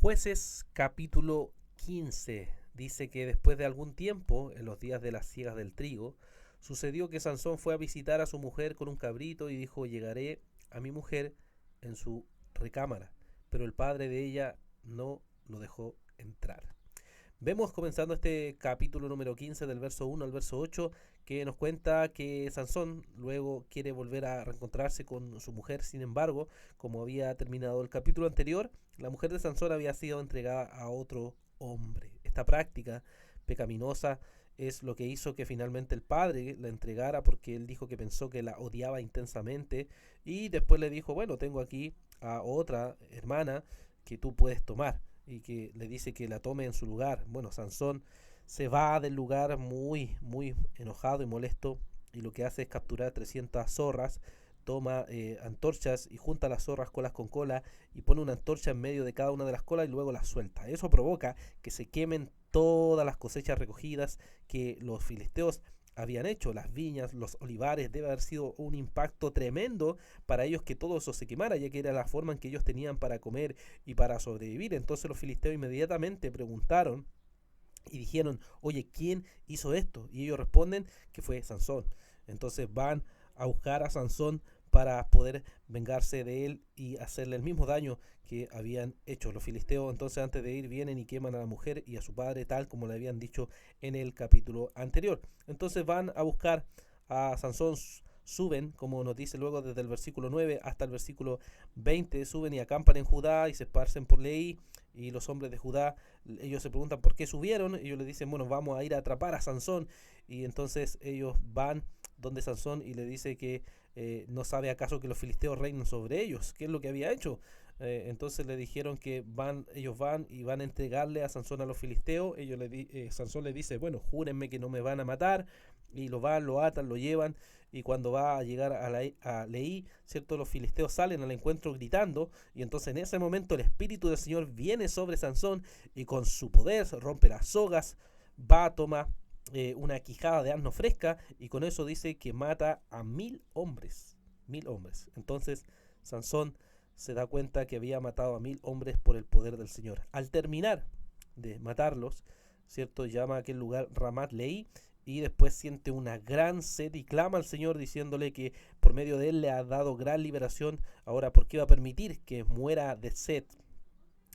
Jueces capítulo 15 dice que después de algún tiempo, en los días de las siegas del trigo, sucedió que Sansón fue a visitar a su mujer con un cabrito y dijo: llegaré a mi mujer en su recámara. Pero el padre de ella no lo dejó entrar. Vemos comenzando este capítulo número 15 del verso 1 al verso 8 que nos cuenta que Sansón luego quiere volver a reencontrarse con su mujer. Sin embargo, como había terminado el capítulo anterior, la mujer de Sansón había sido entregada a otro hombre. Esta práctica pecaminosa es lo que hizo que finalmente el padre la entregara, porque él dijo que pensó que la odiaba intensamente, y después le dijo: bueno, tengo aquí a otra hermana que tú puedes tomar, y que le dice que la tome en su lugar. Bueno, Sansón se va del lugar muy enojado y molesto, y lo que hace es capturar 300 zorras, toma antorchas y junta las zorras colas con cola y pone una antorcha en medio de cada una de las colas y luego las suelta. Eso provoca que se quemen todas las cosechas recogidas que los filisteos habían hecho, las viñas, los olivares. Debe haber sido un impacto tremendo para ellos que todo eso se quemara, ya que era la forma en que ellos tenían para comer y para sobrevivir. Entonces los filisteos inmediatamente preguntaron y dijeron: oye, ¿quién hizo esto? Y ellos responden que fue Sansón. Entonces van a buscar a Sansón para poder vengarse de él y hacerle el mismo daño que habían hecho los filisteos. Entonces, antes de ir, vienen y queman a la mujer y a su padre, tal como le habían dicho en el capítulo anterior. Entonces van a buscar a Sansón, suben, como nos dice luego desde el versículo 9 hasta el versículo 20, suben y acampan en Judá y se esparcen por Leí. Y los hombres de Judá, ellos se preguntan por qué subieron. Ellos le dicen: bueno, vamos a ir a atrapar a Sansón. Y entonces ellos van donde Sansón y le dice que no sabe acaso que los filisteos reinan sobre ellos. ¿Qué es lo que había hecho? Entonces le dijeron que ellos van y van a entregarle a Sansón a los filisteos. Sansón le dice: bueno, júrenme que no me van a matar. Y lo van, lo atan, lo llevan. Y cuando va a llegar a Leí, ¿cierto?, los filisteos salen al encuentro gritando. Y entonces en ese momento el Espíritu del Señor viene sobre Sansón y con su poder rompe las sogas, va a tomar una quijada de asno fresca, y con eso dice que mata a 1000 hombres. 1000 hombres. Entonces Sansón se da cuenta que había matado a 1000 hombres por el poder del Señor. Al terminar de matarlos, ¿cierto?, llama a aquel lugar Ramat Leí, y después siente una gran sed y clama al Señor diciéndole que por medio de él le ha dado gran liberación. Ahora, ¿por qué va a permitir que muera de sed?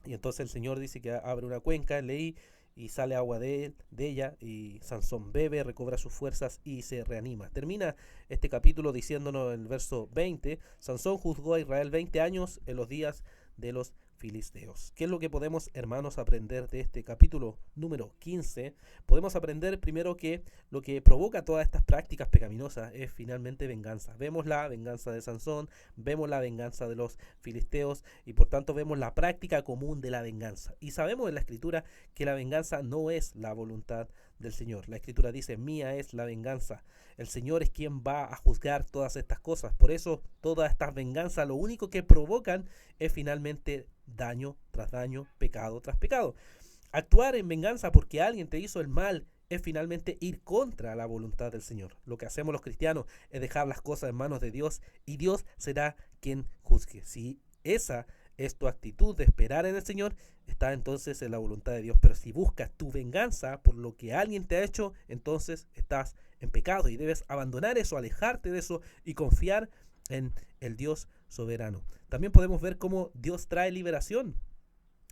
Y entonces el Señor dice que abre una cuenca, leí, y sale agua de ella, y Sansón bebe, recobra sus fuerzas y se reanima. Termina este capítulo diciéndonos en el verso 20: Sansón juzgó a Israel 20 años en los días de los filisteos. ¿Qué es lo que podemos, hermanos, aprender de este capítulo número 15? Podemos aprender primero que lo que provoca todas estas prácticas pecaminosas es finalmente venganza. Vemos la venganza de Sansón, vemos la venganza de los filisteos, y por tanto vemos la práctica común de la venganza. Y sabemos en la Escritura que la venganza no es la voluntad del Señor. La Escritura dice: mía es la venganza. El Señor es quien va a juzgar todas estas cosas. Por eso todas estas venganzas lo único que provocan es finalmente daño tras daño, pecado tras pecado. Actuar en venganza porque alguien te hizo el mal es finalmente ir contra la voluntad del Señor. Lo que hacemos los cristianos es dejar las cosas en manos de Dios, y Dios será quien juzgue. Si esa es tu actitud de esperar en el Señor, está entonces en la voluntad de Dios. Pero si buscas tu venganza por lo que alguien te ha hecho, entonces estás en pecado, y debes abandonar eso, alejarte de eso y confiar en el Dios soberano. También podemos ver cómo Dios trae liberación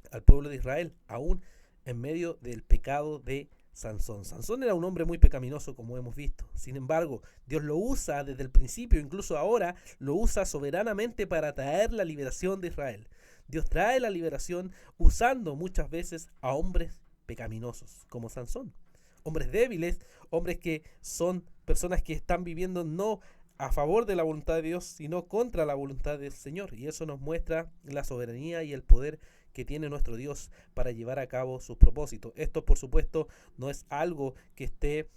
al pueblo de Israel, aún en medio del pecado de Sansón. Sansón era un hombre muy pecaminoso, como hemos visto. Sin embargo, Dios lo usa desde el principio, incluso ahora lo usa soberanamente para traer la liberación de Israel. Dios trae la liberación usando muchas veces a hombres pecaminosos, como Sansón. Hombres débiles, hombres que son personas que están viviendo no a favor de la voluntad de Dios, sino contra la voluntad del Señor. Y eso nos muestra la soberanía y el poder que tiene nuestro Dios para llevar a cabo sus propósitos. Esto, por supuesto, no es algo que esté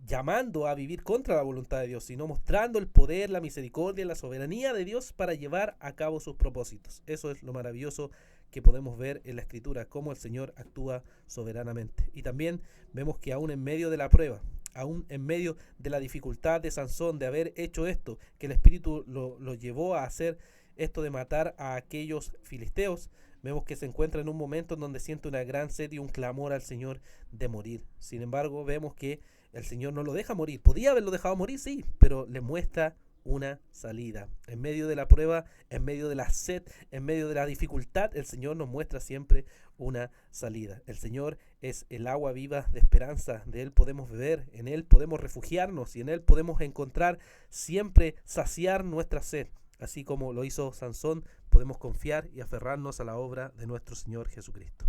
llamando a vivir contra la voluntad de Dios, sino mostrando el poder, la misericordia y la soberanía de Dios para llevar a cabo sus propósitos. Eso es lo maravilloso que podemos ver en la Escritura, cómo el Señor actúa soberanamente. Y también vemos que aún en medio de la prueba, aún en medio de la dificultad de Sansón de haber hecho esto, que el Espíritu lo llevó a hacer esto de matar a aquellos filisteos, Vemos que se encuentra en un momento en donde siente una gran sed y un clamor al Señor de morir. Sin embargo, vemos que el Señor no lo deja morir. Podía haberlo dejado morir, sí, pero le muestra una salida. En medio de la prueba, en medio de la sed, en medio de la dificultad, el Señor nos muestra siempre una salida. El Señor es el agua viva de esperanza. De Él podemos beber, en Él podemos refugiarnos y en Él podemos encontrar siempre saciar nuestra sed. Así como lo hizo Sansón, podemos confiar y aferrarnos a la obra de nuestro Señor Jesucristo.